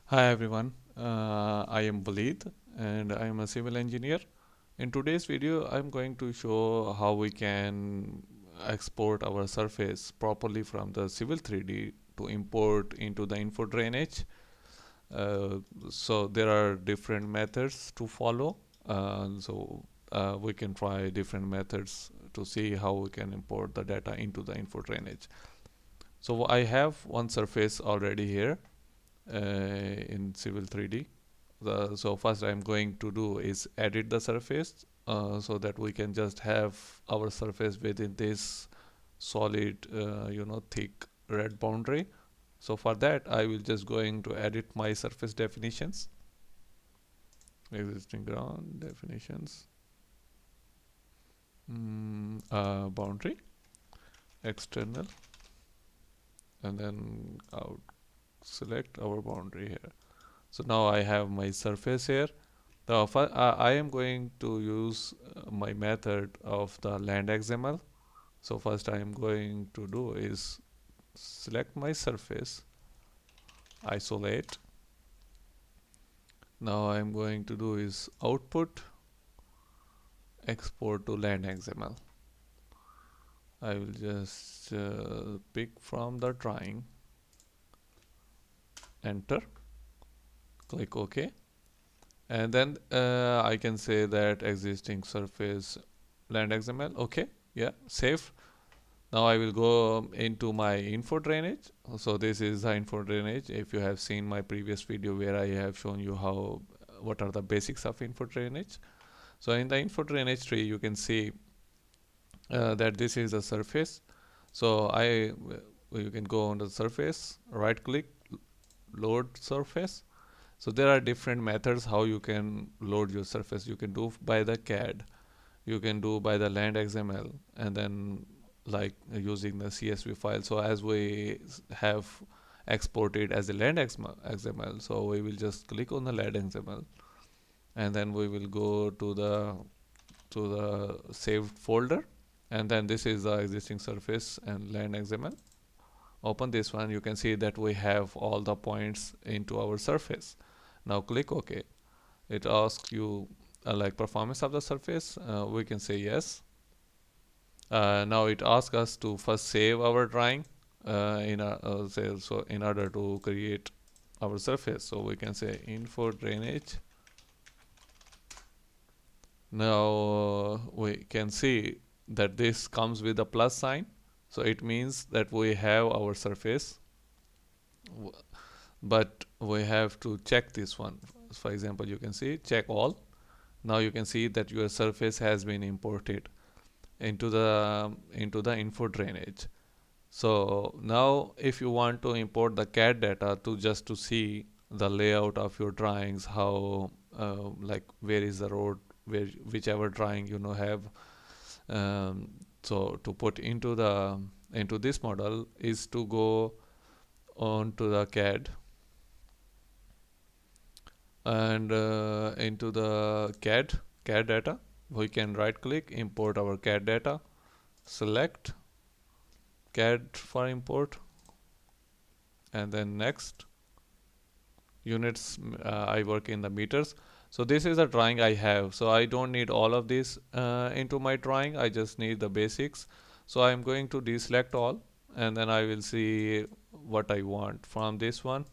Hi everyone, I am Walid and I am a civil engineer. In today's video, I'm going to show how we can export our surface properly from the Civil 3D to import into the InfoDrainage. Uh, so there are different methods to follow. We can try different methods to see how we can import the data into the InfoDrainage. So I have one surface already here in Civil 3D. So first I'm going to do is edit the surface so that we can just have our surface within this solid, thick red boundary. So for that, I will just going to edit my surface definitions, existing ground definitions, boundary, external, and then out select our boundary here. So now I have my surface here. I am going to use my method of the Landxml. So first I am going to do is select my surface, isolate. Now I am going to do is output, export to Landxml. I will just pick from the drawing, enter, click OK. And then I can say that existing surface Landxml, okay, yeah, save. Now I will go into my InfoDrainage. So this is the InfoDrainage. If you have seen my previous video where I have shown you what are the basics of InfoDrainage. So in the InfoDrainage tree, you can see that this is a surface. So you can go on the surface, right click, load surface. So there are different methods how you can load your surface. You can do by the CAD, you can do by the Landxml, and then like using the CSV file. So as we have exported as a Landxml, so we will just click on the Landxml, and then we will go to the saved folder, and then this is the existing surface and Landxml. Open this one, you can see that we have all the points into our surface. Now click OK. It asks you like performance of the surface. We can say yes. Now it asks us to first save our drawing in order to create our surface. So we can say InfoDrainage. Now we can see that this comes with a plus sign. So it means that we have our surface, but we have to check this one. For example, you can see check all. Now you can see that your surface has been imported into the InfoDrainage. So now if you want to import the CAD data to see the layout of your drawings, how like where is the road, whichever drawing have, so to put into this model is to go on to the CAD and into the CAD data. We can right click, import our CAD data, select CAD for import, and then next units. I work in the meters. So this is the drawing I have. So I don't need all of this into my drawing. I just need the basics. So I'm going to deselect all, and then I will see what I want from this one.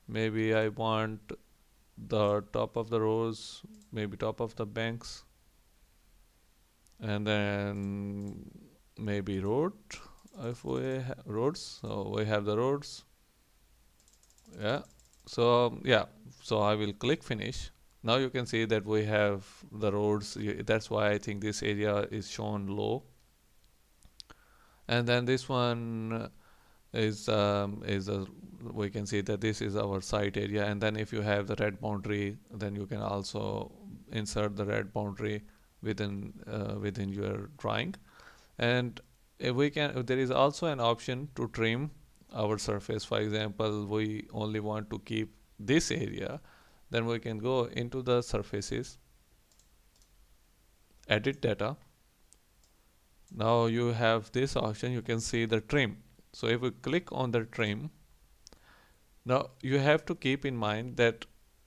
Maybe I want the top of the rows, maybe top of the banks, and then maybe road. If we roads, so we have the roads. Yeah. So yeah, so I will click finish. Now you can see that we have the roads. That's why I think this area is shown low. And then this one is a, we can see that this is our site area. And then if you have the red boundary, then you can also insert the red boundary within your drawing. And if there is also an option to trim our surface. For example, we only want to keep this area, then we can go into the surfaces, edit data. Now you have this option, you can see the trim. So if we click on the trim, Now you have to keep in mind that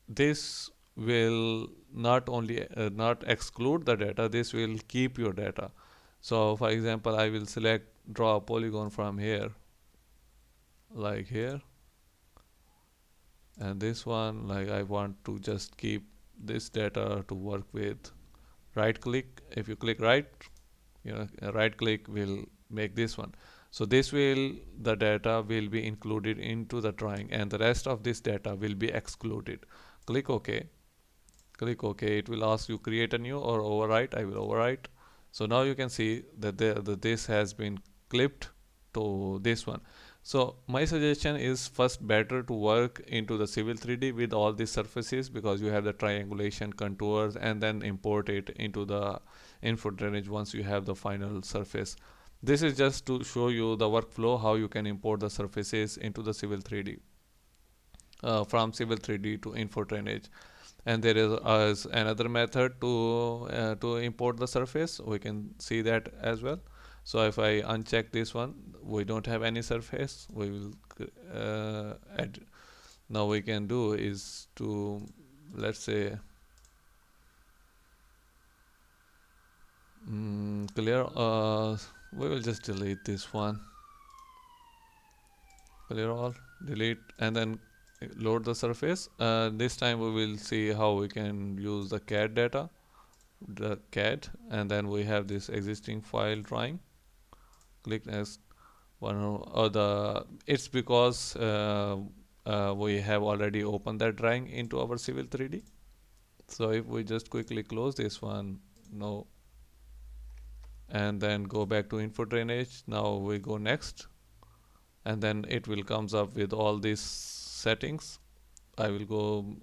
this will not only not exclude the data, this will keep your data. So for example, I will select draw a polygon from here, like here, and this one, like I want to just keep this data to work with. Right click, if you click right, right click will make this one. So this will, the data will be included into the drawing and the rest of this data will be excluded. Click OK. Click OK. It will ask you create a new or overwrite. I will overwrite. So now you can see that this has been clipped to this one. So my suggestion is first better to work into the Civil 3D with all these surfaces, because you have the triangulation contours, and then import it into the InfoDrainage once you have the final surface. This is just to show you the workflow, how you can import the surfaces into the Civil 3D, from Civil 3D to InfoDrainage. And there is another method to import the surface. We can see that as well. So if I uncheck this one, we don't have any surface. We will add. Now we can do is to, let's say, clear. We will just delete this one. Clear all, delete, and then load the surface. This time we will see how we can use the CAD data, the CAD, and then we have this existing file drawing. Click next one, or the, it's because we have already opened that drawing into our Civil 3D. So if we just quickly close this one, no, and then go back to InfoDrainage, now we go next, and then it will comes up with all these settings. I will go,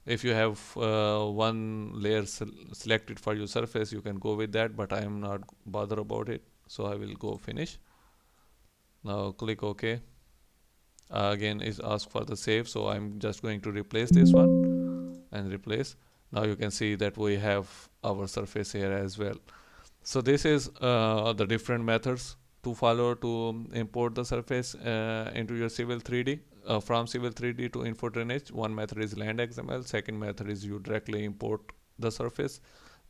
if you have one layer selected for your surface, you can go with that, but I am not bother about it, so I will go finish. Now click OK. Again is asked for the save, so I'm just going to replace this one and replace. Now you can see that we have our surface here as well. So this is the different methods to follow to import the surface into your Civil 3D. From Civil 3D to InfoDrainage, one method is Landxml, second method is you directly import the surface,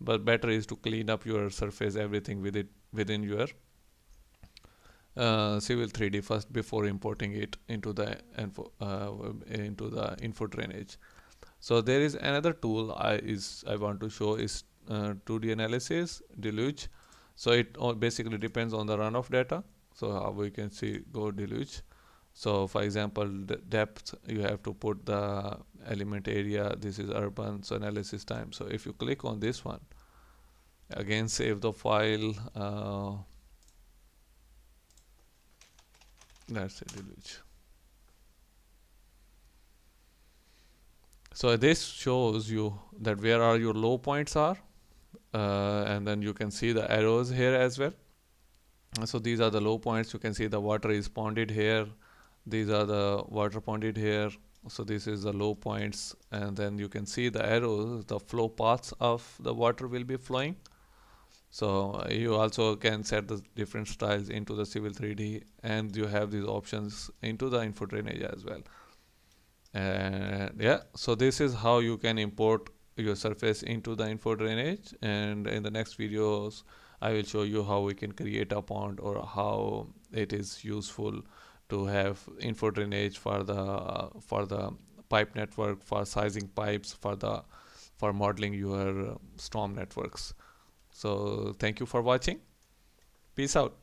but better is to clean up your surface, everything with it within your Civil 3D first before importing it into the InfoDrainage. So there is another tool I want to show is 2D analysis, Deluge. So it all basically depends on the runoff data. So how we can see go Deluge. So for example, the depth, you have to put the element area. This is urban, so analysis time. So if you click on this one, again save the file. That's a Deluge. So this shows you that where are your low points are, and then you can see the arrows here as well. So these are the low points. You can see the water is ponded here. These are the water ponded here. So this is the low points, and then you can see the arrows, the flow paths of the water will be flowing. So you also can set the different styles into the Civil 3D, and you have these options into the InfoDrainage as well. And yeah, so this is how you can import your surface into the InfoDrainage, and in the next videos I will show you how we can create a pond, or how it is useful to have InfoDrainage for the pipe network, for sizing pipes, for modeling your storm networks. So thank you for watching. Peace out.